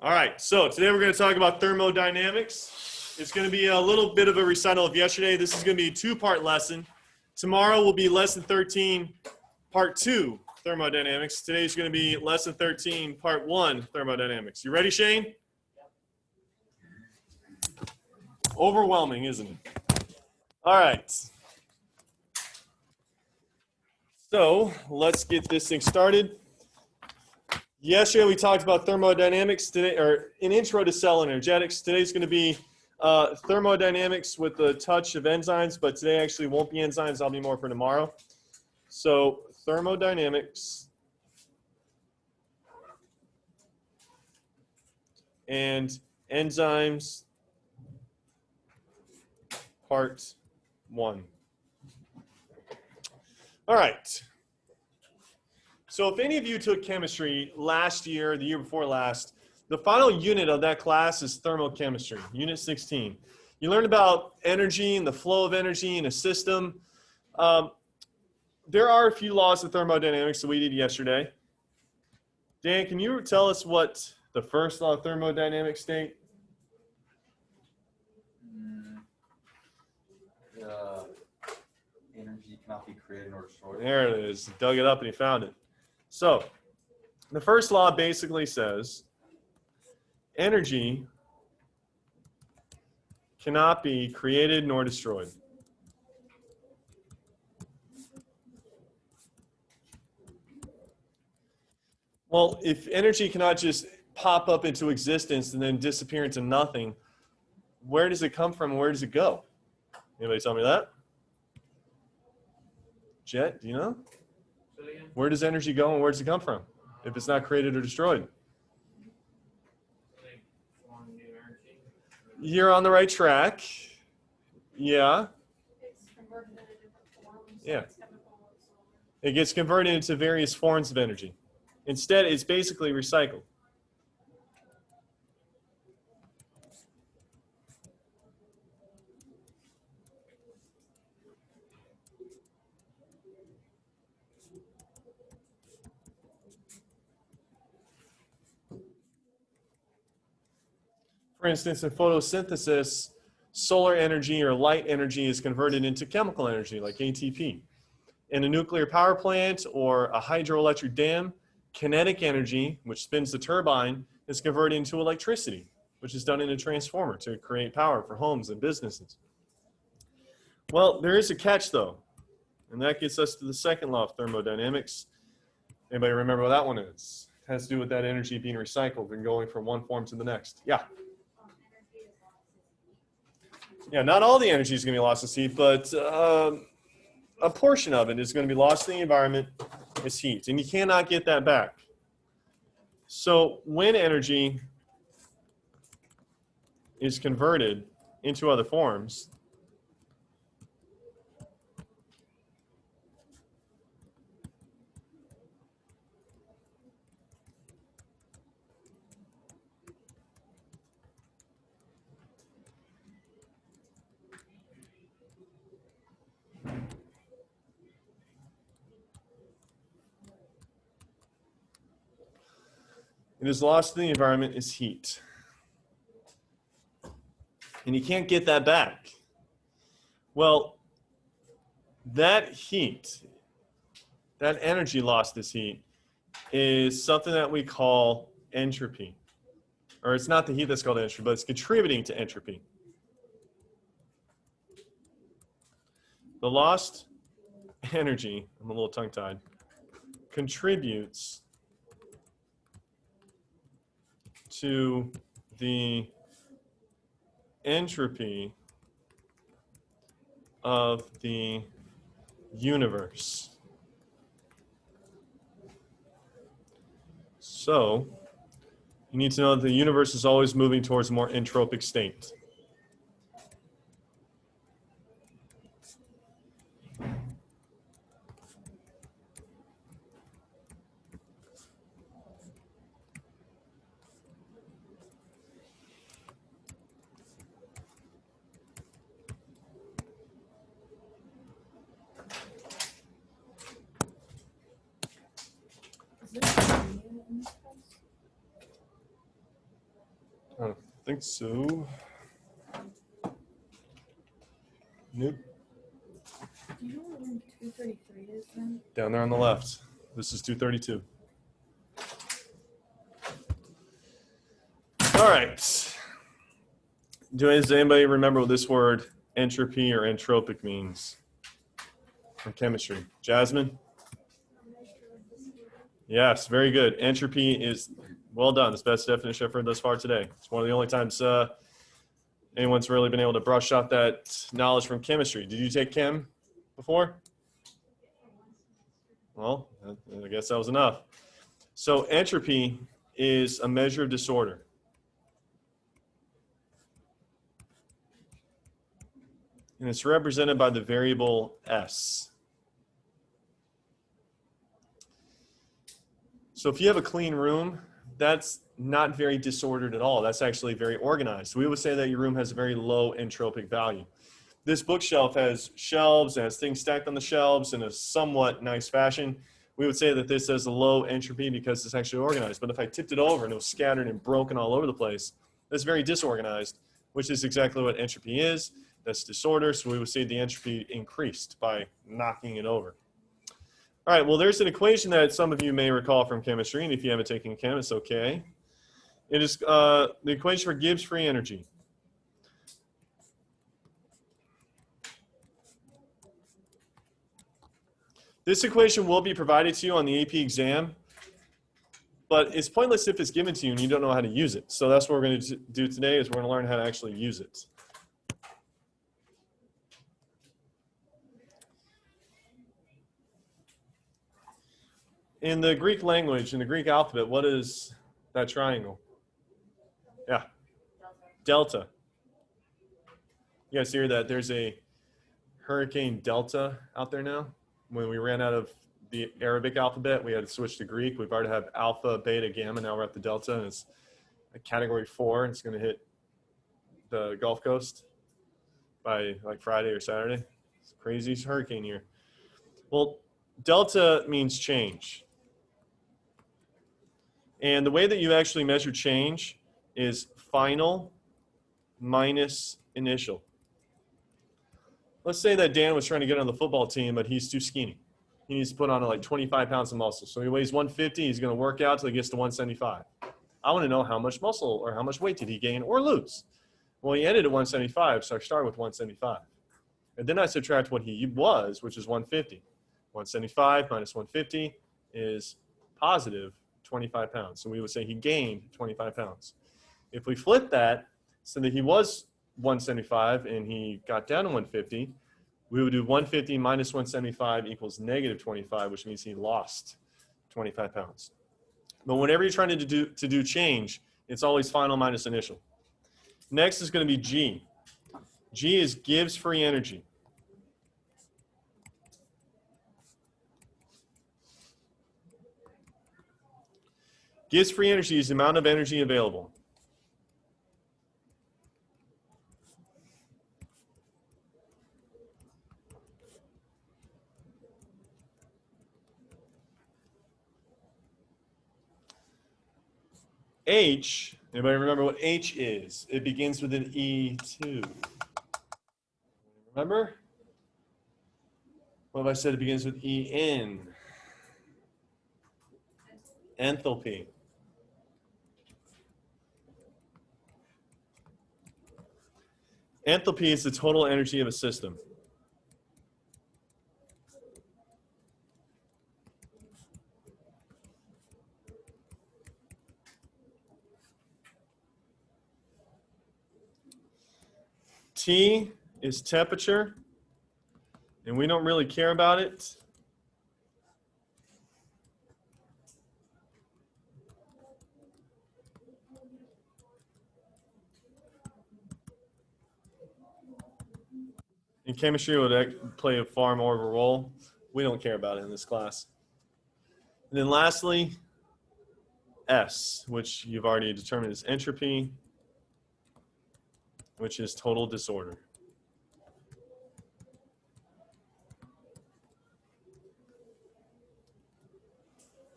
All right, so today we're going to talk about thermodynamics. It's going to be a little bit of a recital of yesterday. This is going to be a two-part lesson. Tomorrow will be lesson 13, part 2, thermodynamics. Today's going to be lesson 13, part 1, thermodynamics. You ready, Shane? Overwhelming, isn't it? All right. So let's get this thing started. Yesterday we talked about thermodynamics today, or an intro to cell energetics. Today's going to be thermodynamics with a touch of enzymes, but today actually won't be enzymes. I'll be more for tomorrow. So thermodynamics and enzymes, part 1. All right. So if any of you took chemistry last year, the year before last, the final unit of that class is thermochemistry, unit 16. You learned about energy and the flow of energy in a system. There are a few laws of thermodynamics that we did yesterday. Dan, can you tell us what the first law of thermodynamics state? Energy cannot be created nor destroyed. There it is. Dug it up and he found it. So the first law basically says energy cannot be created nor destroyed. Well, if energy cannot just pop up into existence and then disappear into nothing, where does it come from and where does it go? Anybody tell me that? Jet, do you know? Where does energy go and where does it come from if it's not created or destroyed? You're on the right track. Yeah. It's converted into different forms. Yeah. It's chemical and solar. It gets converted into various forms of energy. Instead, it's basically recycled. For instance, in photosynthesis, solar energy or light energy is converted into chemical energy like ATP. In a nuclear power plant or a hydroelectric dam, kinetic energy, which spins the turbine, is converted into electricity, which is done in a transformer to create power for homes and businesses. Well, there is a catch though, and that gets us to the second law of thermodynamics. Anybody remember what that one is? It has to do with that energy being recycled and going from one form to the next. Yeah. Energy is lost. Yeah, not all the energy is going to be lost as heat, but a portion of it is going to be lost in the environment as heat, and you cannot get that back. So when energy is converted into other forms, it is lost in the environment as heat. And you can't get that back. Well, that heat, that energy lost as heat, is something that we call entropy. Or it's not the heat that's called entropy, but it's contributing to entropy. The lost energy, I'm a little tongue-tied, contributes to the entropy of the universe. So, you need to know that the universe is always moving towards a more entropic state. Is there a unit in this place? I don't think so. Nope. Do you know where room 233 is then? Down there on the left. This is 232. All right. Does anybody remember what this word entropy or entropic means from chemistry? Jasmine? Yes, very good. Entropy is, well done. It's the best definition I've heard thus far today. It's one of the only times anyone's really been able to brush off that knowledge from chemistry. Did you take chem before? Well, I guess that was enough. So entropy is a measure of disorder. And it's represented by the variable S. So if you have a clean room, that's not very disordered at all. That's actually very organized. We would say that your room has a very low entropic value. This bookshelf has shelves, it has things stacked on the shelves in a somewhat nice fashion. We would say that this has a low entropy because it's actually organized. But if I tipped it over and it was scattered and broken all over the place, that's very disorganized, which is exactly what entropy is. That's disorder, so we would say the entropy increased by knocking it over. All right, well, there's an equation that some of you may recall from chemistry, and if you haven't taken chem, it's okay. It is the equation for Gibbs free energy. This equation will be provided to you on the AP exam, but it's pointless if it's given to you and you don't know how to use it. So that's what we're going to do today is we're going to learn how to actually use it. In the Greek language, in the Greek alphabet, what is that triangle? Yeah, delta. You guys hear that there's a Hurricane Delta out there now? When we ran out of the Arabic alphabet, we had to switch to Greek. We've already have alpha, beta, gamma. Now we're at the delta, and it's a category 4. And it's going to hit the Gulf Coast by like Friday or Saturday. It's a crazy hurricane here. Well, delta means change. And the way that you actually measure change is final minus initial. Let's say that Dan was trying to get on the football team, but he's too skinny. He needs to put on like 25 pounds of muscle. So he weighs 150. He's going to work out till he gets to 175. I want to know how much muscle or how much weight did he gain or lose. Well, he ended at 175, so I start with 175. And then I subtract what he was, which is 150. 175 minus 150 is positive 25 pounds. So we would say he gained 25 pounds. If we flip that so that he was 175 and he got down to 150, we would do 150 minus 175 equals negative 25, which means he lost 25 pounds. But whenever you're trying to do change, it's always final minus initial. Next is going to be G. G is Gibbs free energy. Gibbs free energy is the amount of energy available. H, anybody remember what H is? It begins with an E2. Remember? What if I said it begins with En? Enthalpy. Enthalpy is the total energy of a system. T is temperature, and we don't really care about it. In chemistry, it would play a far more of a role. We don't care about it in this class. And then lastly, S, which you've already determined is entropy, which is total disorder.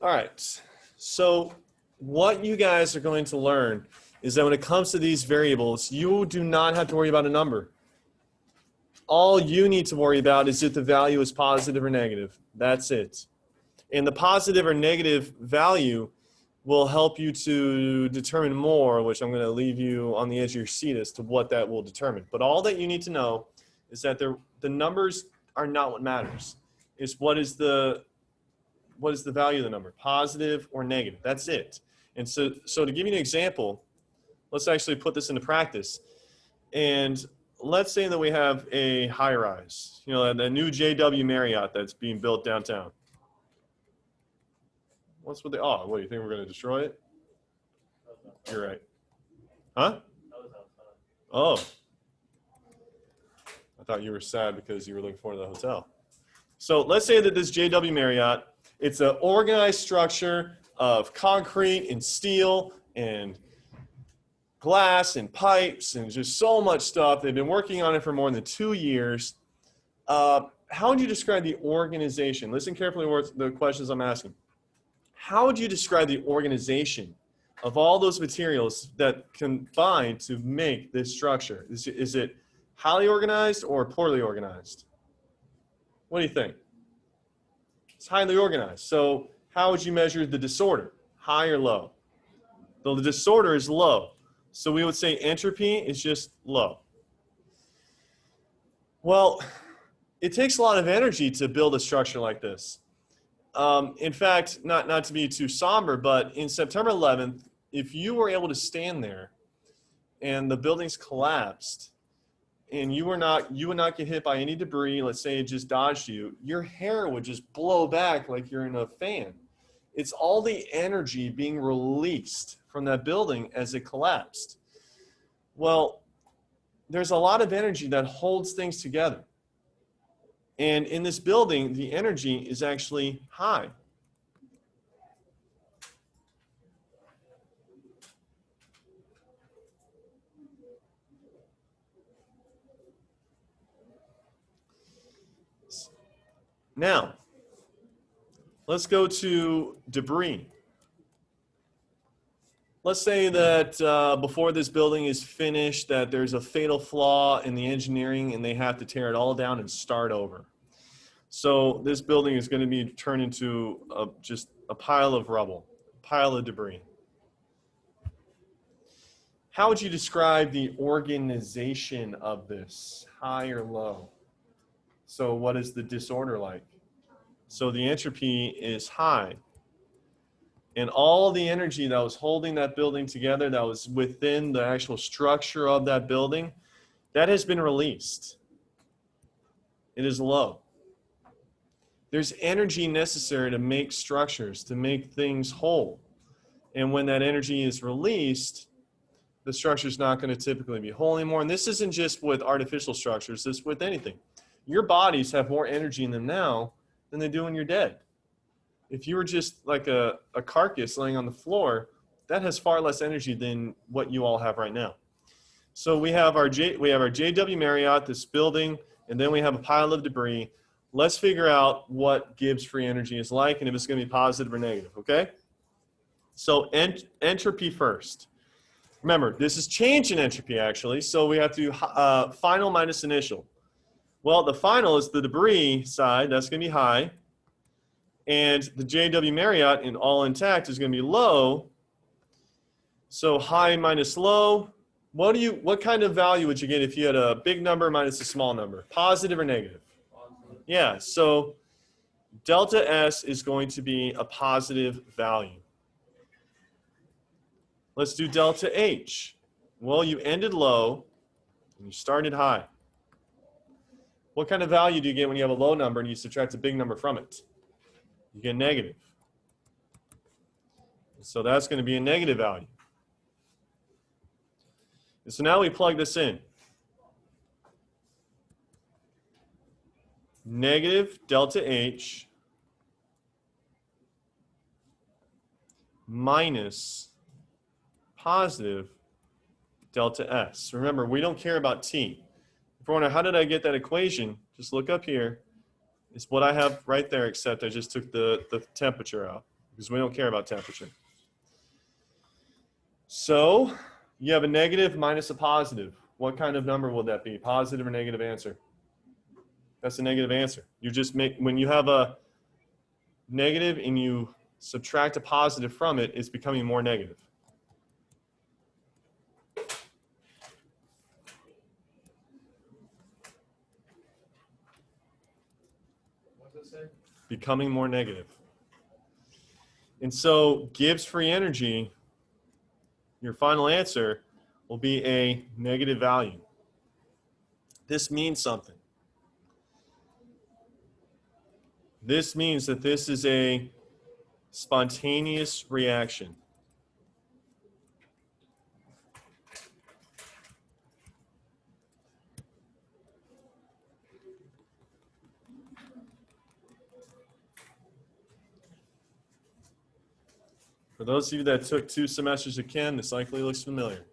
All right, so what you guys are going to learn is that when it comes to these variables, you do not have to worry about a number. All you need to worry about is if the value is positive or negative. That's it. And the positive or negative value will help you to determine more, which I'm going to leave you on the edge of your seat as to what that will determine. But all that you need to know is that the numbers are not what matters. It's what is the value of the number, positive or negative. That's it. And so to give you an example, let's actually put this into practice. And let's say that we have a high-rise, you know, the new JW Marriott that's being built downtown. What's with the, oh, what, you think we're going to destroy it? You're right. Huh? Oh. I thought you were sad because you were looking forward to the hotel. So let's say that this JW Marriott, it's an organized structure of concrete and steel and glass and pipes and just so much stuff. They've been working on it for more than 2 years. How would you describe the organization? Listen carefully to the questions I'm asking. How would you describe the organization of all those materials that combine to make this structure? Is it highly organized or poorly organized? What do you think? It's highly organized. So how would you measure the disorder? High or low? The disorder is low. So we would say entropy is just low. Well, it takes a lot of energy to build a structure like this. In fact, not to be too somber, but in September 11th, if you were able to stand there and the buildings collapsed and you would not get hit by any debris, let's say it just dodged you, your hair would just blow back like you're in a fan. It's all the energy being released from that building as it collapsed. Well, there's a lot of energy that holds things together. And in this building, the energy is actually high. Now, let's go to debris. Let's say that before this building is finished, that there's a fatal flaw in the engineering and they have to tear it all down and start over. So this building is going to be turned into just a pile of rubble, a pile of debris. How would you describe the organization of this, high or low? So what is the disorder like? So the entropy is high. And all the energy that was holding that building together, that was within the actual structure of that building, that has been released. It is low. There's energy necessary to make structures, to make things whole. And when that energy is released, the structure is not going to typically be whole anymore. And this isn't just with artificial structures, this is with anything. Your bodies have more energy in them now than they do when you're dead. If you were just like a carcass laying on the floor, that has far less energy than what you all have right now. So we have our JW Marriott, this building, and then we have a pile of debris. Let's figure out what Gibbs free energy is like and if it's going to be positive or negative, okay? So entropy first. Remember, this is change in entropy actually, so we have to final minus initial. Well, the final is the debris side, that's going to be high. And the JW Marriott in all intact is going to be low. So high minus low. What kind of value would you get if you had a big number minus a small number? Positive or negative? Positive. Yeah, so delta S is going to be a positive value. Let's do delta H. Well, you ended low and you started high. What kind of value do you get when you have a low number and you subtract a big number from it? You get negative. So that's going to be a negative value. And so now we plug this in. Negative delta H minus positive delta S. Remember, we don't care about T. If you wonder, how did I get that equation? Just look up here. It's what I have right there, except I just took the temperature out because we don't care about temperature. So You have a negative minus a positive. What kind of number will that be? Positive or negative answer? That's a negative answer. You just make, when you have a negative and you subtract a positive from it, it's becoming more negative. What does it say? Becoming more negative. And so Gibbs free energy, your final answer, will be a negative value. This means something. This means that this is a spontaneous reaction. For those of you that took 2 semesters of Chem, this likely looks familiar.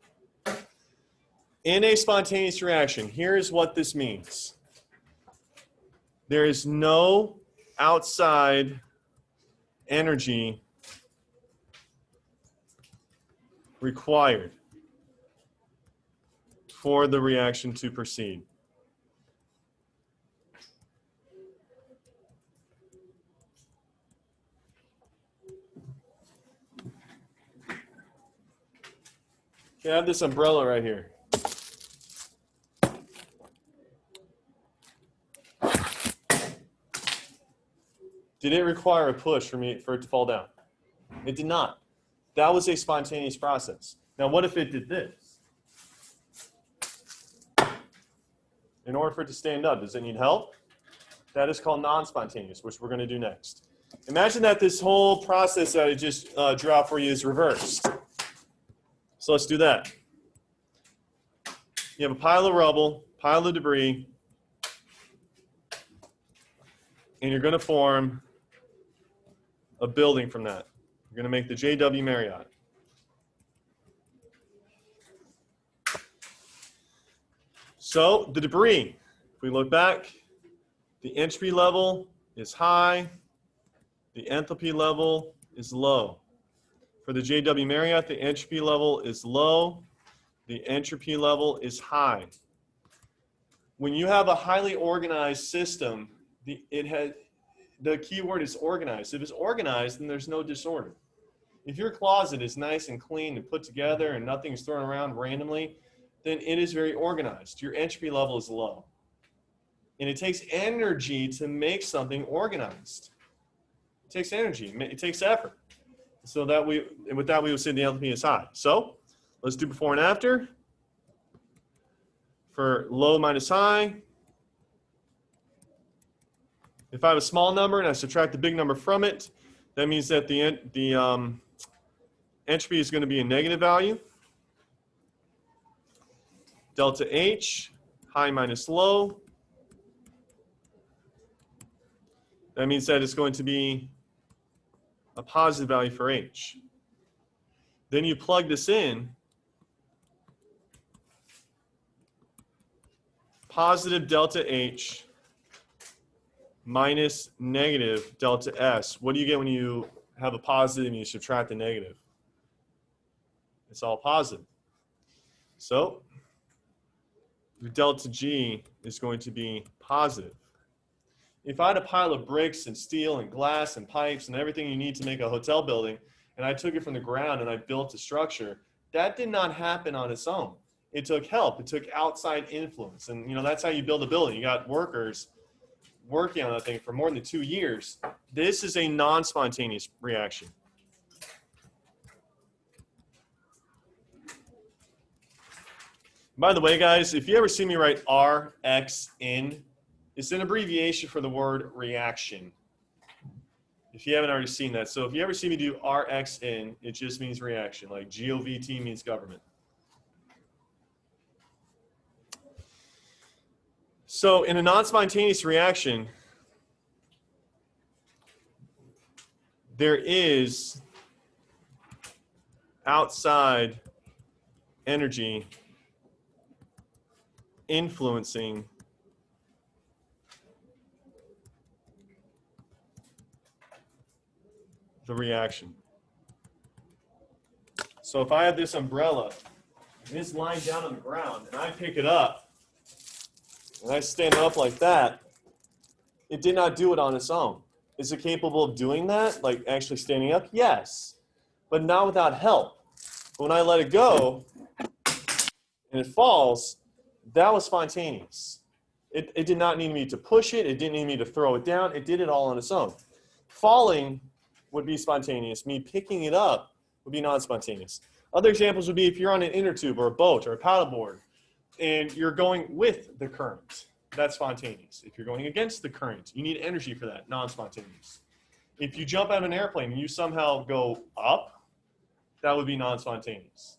In a spontaneous reaction, here's what this means. There is no outside energy required for the reaction to proceed. Okay, I have this umbrella right here. Did it require a push for it to fall down? It did not. That was a spontaneous process. Now, what if it did this? In order for it to stand up, does it need help? That is called non-spontaneous, which we're going to do next. Imagine that this whole process that I just drew out for you is reversed. So let's do that. You have a pile of rubble, pile of debris, and you're going to form a building from that. You're going to make the JW Marriott. So the debris, if we look back, the entropy level is high, the enthalpy level is low. For the JW Marriott, the entropy level is low, the entropy level is high. When you have a highly organized system, the key word is organized. If it's organized, then there's no disorder. If your closet is nice and clean and put together and nothing's thrown around randomly, then it is very organized. Your entropy level is low. And it takes energy to make something organized. It takes energy. It takes effort. So with that, we would say the enthalpy is high. So let's do before and after. For low minus high, if I have a small number and I subtract the big number from it, that means that the entropy is going to be a negative value. Delta H, high minus low. That means that it's going to be a positive value for H. Then you plug this in. Positive delta H minus negative delta S. What do you get when you have a positive and you subtract the negative? It's all positive. So the delta G is going to be positive. If I had a pile of bricks and steel and glass and pipes and everything you need to make a hotel building, and I took it from the ground and I built a structure, that did not happen on its own. It took help. It took outside influence. And that's how you build a building. You got workers working on that thing for more than 2 years. This is a non-spontaneous reaction. By the way, guys, if you ever see me write RXN, it's an abbreviation for the word reaction. If you haven't already seen that. So if you ever see me do RXN, it just means reaction, like GOVT means government. So in a non-spontaneous reaction, there is outside energy influencing the reaction. So if I have this umbrella and it's lying down on the ground, and I pick it up, and I stand it up like that, it did not do it on its own. Is it capable of doing that, like actually standing up? Yes, but not without help. When I let it go, and it falls, that was spontaneous. It did not need me to push it. It didn't need me to throw it down. It did it all on its own. Falling would be spontaneous. Me picking it up would be non-spontaneous. Other examples would be if you're on an inner tube or a boat or a paddleboard and you're going with the current. That's spontaneous. If you're going against the current, you need energy for that, non-spontaneous. If you jump out of an airplane and you somehow go up, that would be non-spontaneous.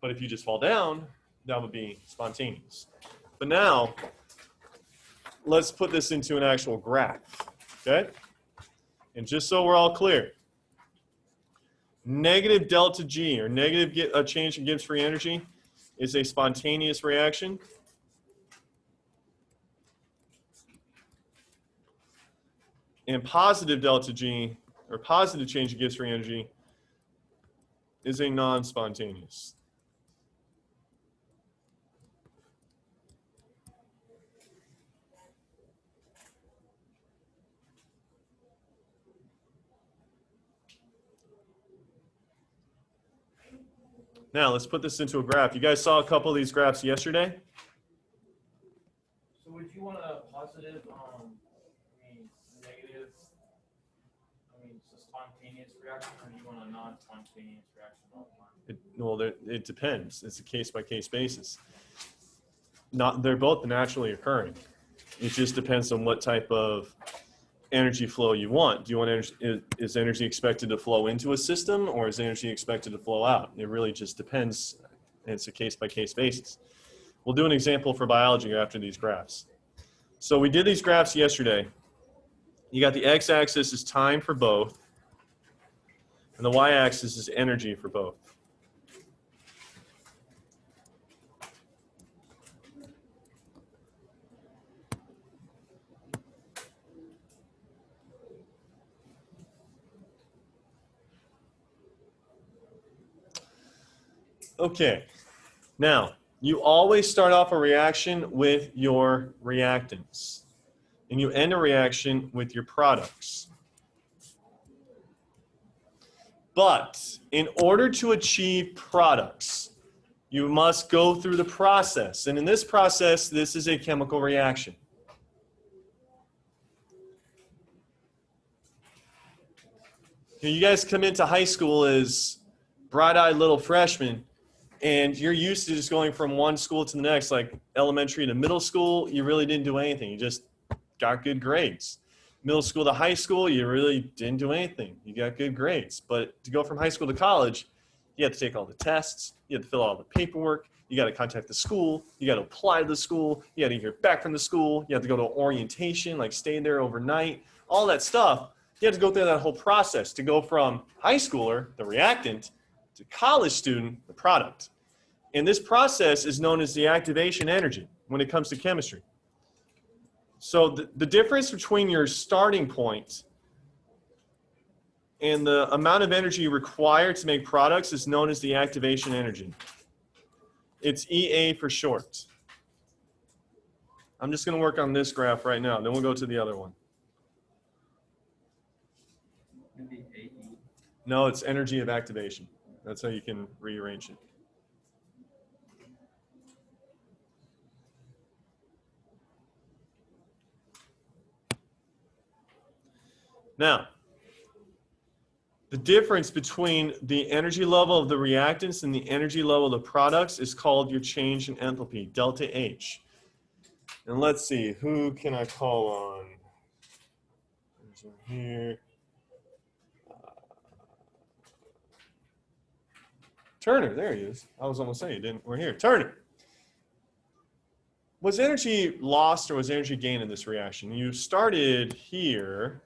But if you just fall down, that would be spontaneous. But now, let's put this into an actual graph, okay? And just so we're all clear, negative delta G, or negative change in Gibbs free energy, is a spontaneous reaction. And positive delta G, or positive change in Gibbs free energy, is a non-spontaneous. Now, let's put this into a graph. You guys saw a couple of these graphs yesterday? So would you want a positive, negative, it's a spontaneous reaction, or do you want a non-spontaneous reaction all the time? It depends. It's a case-by-case basis. They're both naturally occurring. It just depends on what type of energy flow you want. Do you want energy, is energy expected to flow into a system, or is energy expected to flow out? It really just depends. It's a case-by-case basis. We'll do an example for biology after these graphs. So we did these graphs yesterday. You got the x-axis is time for both, and the y-axis is energy for both. Okay, now you always start off a reaction with your reactants, and you end a reaction with your products. But in order to achieve products, you must go through the process, and in this process, this is a chemical reaction. You guys come into high school as bright-eyed little freshmen, and you're used to just going from one school to the next, like elementary to middle school, you really didn't do anything. You just got good grades. Middle school to high school, you really didn't do anything. You got good grades. But to go from high school to college, you have to take all the tests. You have to fill out all the paperwork. You got to contact the school. You got to apply to the school. You got to hear back from the school. You have to go to orientation, like stay there overnight. All that stuff. You have to go through that whole process to go from high schooler, the reactant, to college student, the product. And this process is known as the activation energy when it comes to chemistry. So the difference between your starting point and the amount of energy required to make products is known as the activation energy. It's EA for short. I'm just going to work on this graph right now, then we'll go to the other one. Maybe AE. No, it's energy of activation. That's how you can rearrange it. Now, the difference between the energy level of the reactants and the energy level of the products is called your change in enthalpy, delta H. And let's see, who can I call on? There's one here. Turner, there he is. I was almost saying you didn't. We're here. Turner. Was energy lost or was energy gained in this reaction? You started here.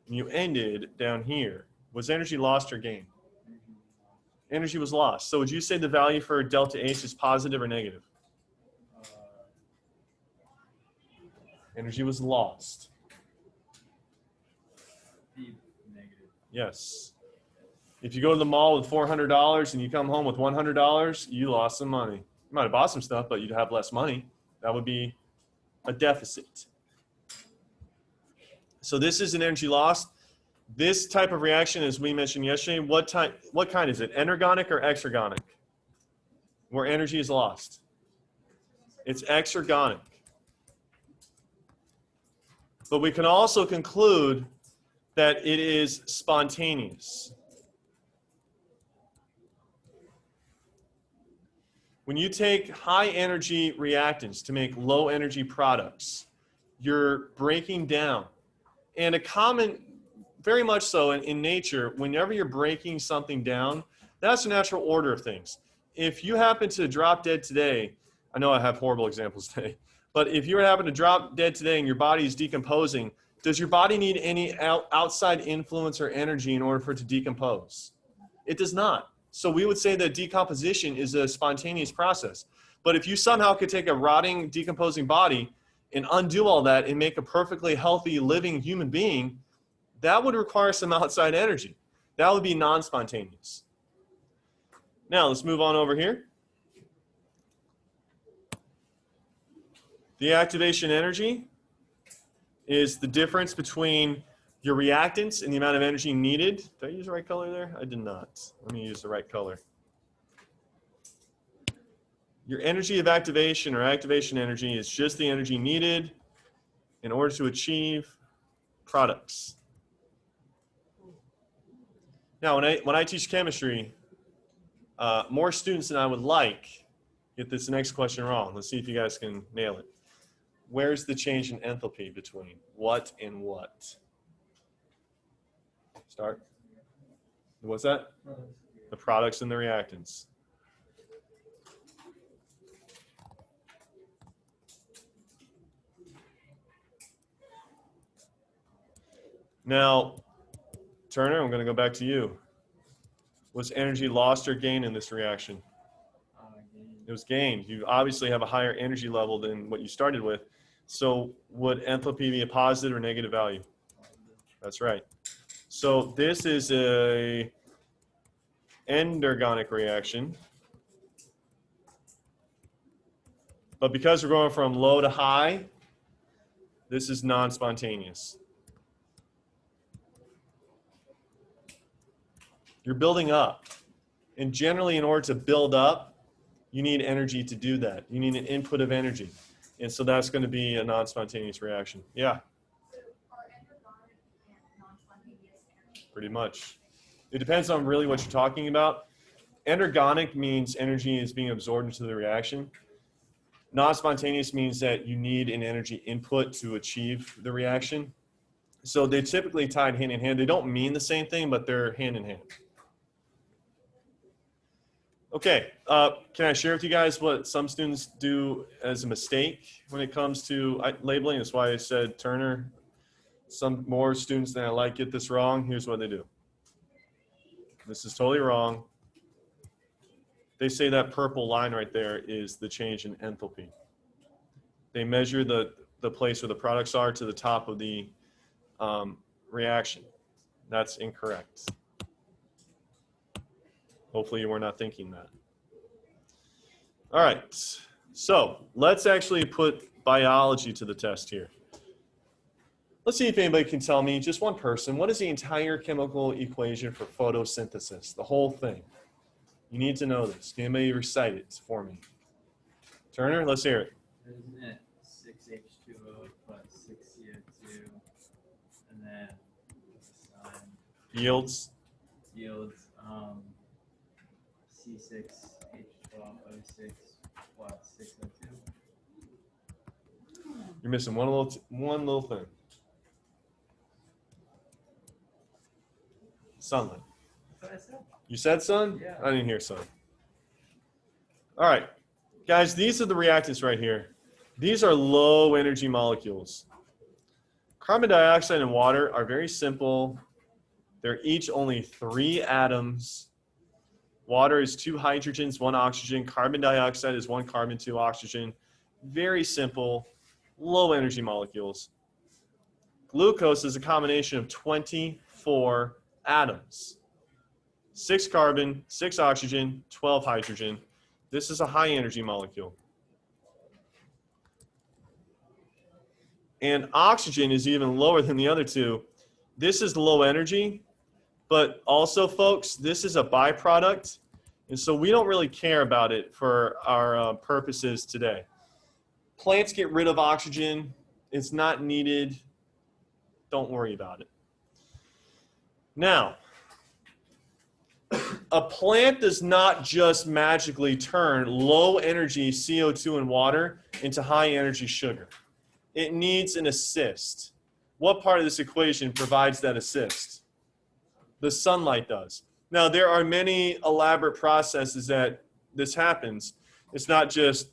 You ended down here. Was energy lost or gained? Energy was lost. So would you say the value for delta H is positive or negative? Energy was lost. Negative. Yes. If you go to the mall with $400 and you come home with $100, you lost some money. You might have bought some stuff, but you'd have less money. That would be a deficit. So this is an energy loss. This type of reaction, as we mentioned yesterday, what kind is it? Energonic or exergonic? Where energy is lost. It's exergonic. But we can also conclude that it is spontaneous. When you take high energy reactants to make low energy products, you're breaking down. And a common, very much so in nature, whenever you're breaking something down, that's the natural order of things. If you happen to drop dead today, I know I have horrible examples today, but if you happen to drop dead today and your body is decomposing, does your body need any outside influence or energy in order for it to decompose? It does not. So we would say that decomposition is a spontaneous process. But if you somehow could take a rotting, decomposing body and undo all that and make a perfectly healthy, living human being, that would require some outside energy. That would be non-spontaneous. Now, let's move on over here. The activation energy is the difference between your reactants and the amount of energy needed. Did I use the right color there? I did not. Let me use the right color. Your energy of activation or activation energy is just the energy needed in order to achieve products. Now, when I teach chemistry, more students than I would like get this next question wrong. Let's see if you guys can nail it. Where's the change in enthalpy between what and what? Start. What's that? The products and the reactants. Now, Turner, I'm going to go back to you. Was energy lost or gained in this reaction? It was gained. You obviously have a higher energy level than what you started with. So would enthalpy be a positive or negative value? That's right. So this is a endergonic reaction. But because we're going from low to high, this is non-spontaneous. You're building up. And generally, in order to build up, you need energy to do that. You need an input of energy. And so that's going to be a non-spontaneous reaction. Yeah. So are endergonic and non-spontaneous energy? Pretty much. It depends on really what you're talking about. Endergonic means energy is being absorbed into the reaction. Non-spontaneous means that you need an energy input to achieve the reaction. So they're typically tied hand in hand. They don't mean the same thing, but they're hand in hand. Okay, can I share with you guys what some students do as a mistake when it comes to labeling? That's why I said Turner. Some more students than I like get this wrong. Here's what they do. This is totally wrong. They say that purple line right there is the change in enthalpy. They measure the place where the products are to the top of the reaction. That's incorrect. Hopefully you were not thinking that. All right, so let's actually put biology to the test here. Let's see if anybody can tell me, just one person, what is the entire chemical equation for photosynthesis, the whole thing? You need to know this. Can anybody recite it for me? Turner, let's hear it. Isn't it 6H2O plus 6CO2 and then Yields. C6H12O6 plus 6O2? You're missing one little thing. Sunlight. That's what I said. You said sun? Yeah. I didn't hear sun. All right, guys, these are the reactants right here. These are low energy molecules. Carbon dioxide and water are very simple. They're each only 3 atoms. Water is 2 hydrogens, 1 oxygen. Carbon dioxide is 1 carbon, 2 oxygen. Very simple, low energy molecules. Glucose is a combination of 24 atoms. 6 carbon, 6 oxygen, 12 hydrogen. This is a high energy molecule. And oxygen is even lower than the other two. This is low energy, but also, folks, this is a byproduct. And so we don't really care about it for our purposes today. Plants get rid of oxygen. It's not needed. Don't worry about it. Now, a plant does not just magically turn low energy CO2 and water into high energy sugar. It needs an assist. What part of this equation provides that assist? The sunlight does. Now, there are many elaborate processes that this happens. It's not just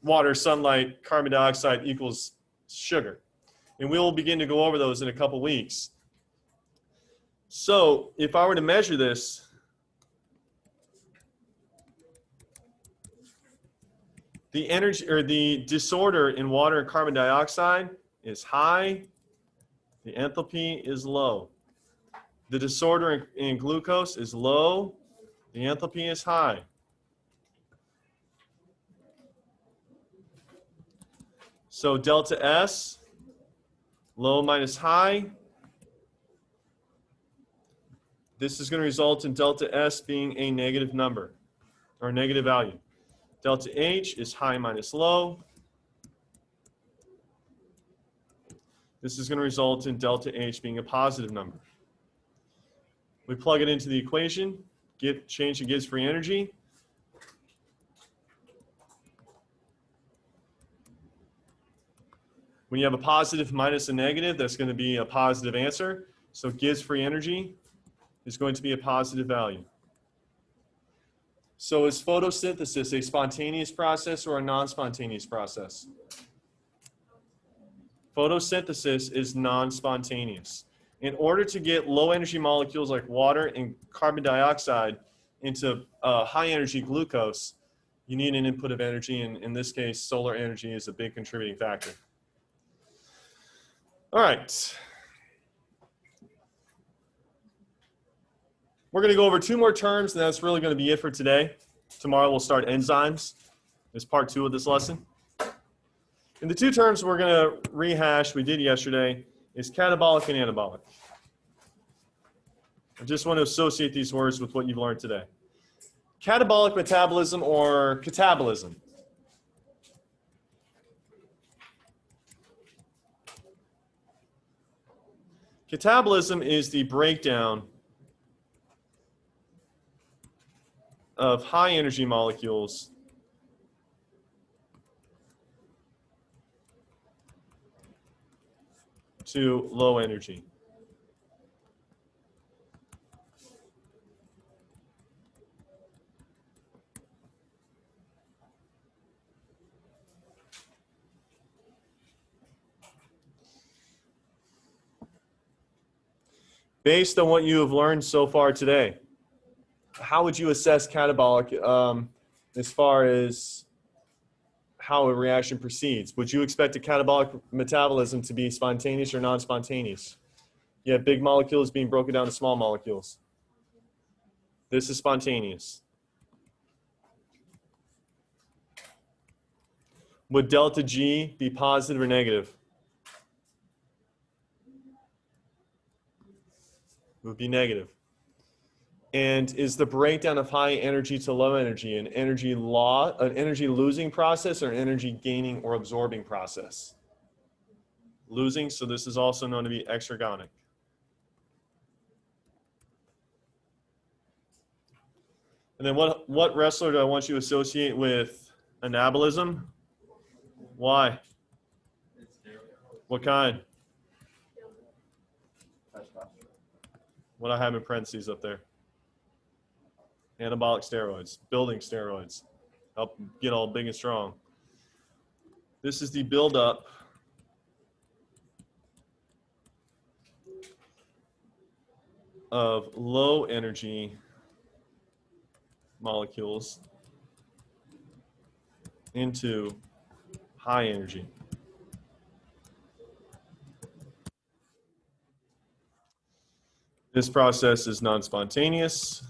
water, sunlight, carbon dioxide equals sugar. And we will begin to go over those in a couple weeks. So if I were to measure this, the energy or the disorder in water and carbon dioxide is high. The enthalpy is low. The disorder in glucose is low. The enthalpy is high. So delta S, low minus high. This is going to result in delta S being a negative number or a negative value. Delta H is high minus low. This is going to result in delta H being a positive number. We plug it into the equation, change in Gibbs free energy. When you have a positive minus a negative, that's going to be a positive answer. So Gibbs free energy is going to be a positive value. So is photosynthesis a spontaneous process or a non-spontaneous process? Photosynthesis is non-spontaneous. In order to get low energy molecules like water and carbon dioxide into high energy glucose, you need an input of energy, and in this case, solar energy is a big contributing factor. All right. We're going to go over 2 more terms, and that's really going to be it for today. Tomorrow we'll start enzymes. It's part 2 of this lesson. And the 2 terms we're going to rehash, we did yesterday, is catabolic and anabolic. I just want to associate these words with what you've learned today. Catabolic metabolism or catabolism. Catabolism is the breakdown of high energy molecules to low energy. Based on what you have learned so far today, how would you assess catabolic as far as how a reaction proceeds? Would you expect a catabolic metabolism to be spontaneous or non-spontaneous? You have big molecules being broken down to small molecules. This is spontaneous. Would delta G be positive or negative? It would be negative. And is the breakdown of high energy to low energy an energy losing process or an energy gaining or absorbing process? Losing, so this is also known to be exergonic. And then what wrestler do I want you to associate with anabolism? Why? What kind? What I have in parentheses up there. Anabolic steroids, building steroids. Help get all big and strong. This is the buildup of low energy molecules into high energy. This process is non-spontaneous.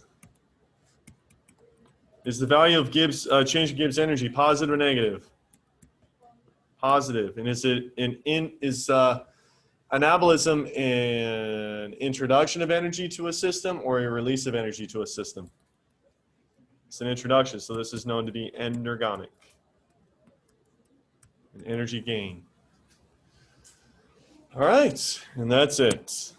Is the value of Gibbs change in Gibbs energy positive or negative? Positive. And is it anabolism an introduction of energy to a system or a release of energy to a system? It's an introduction, so this is known to be endergonic. An energy gain. All right, and that's it.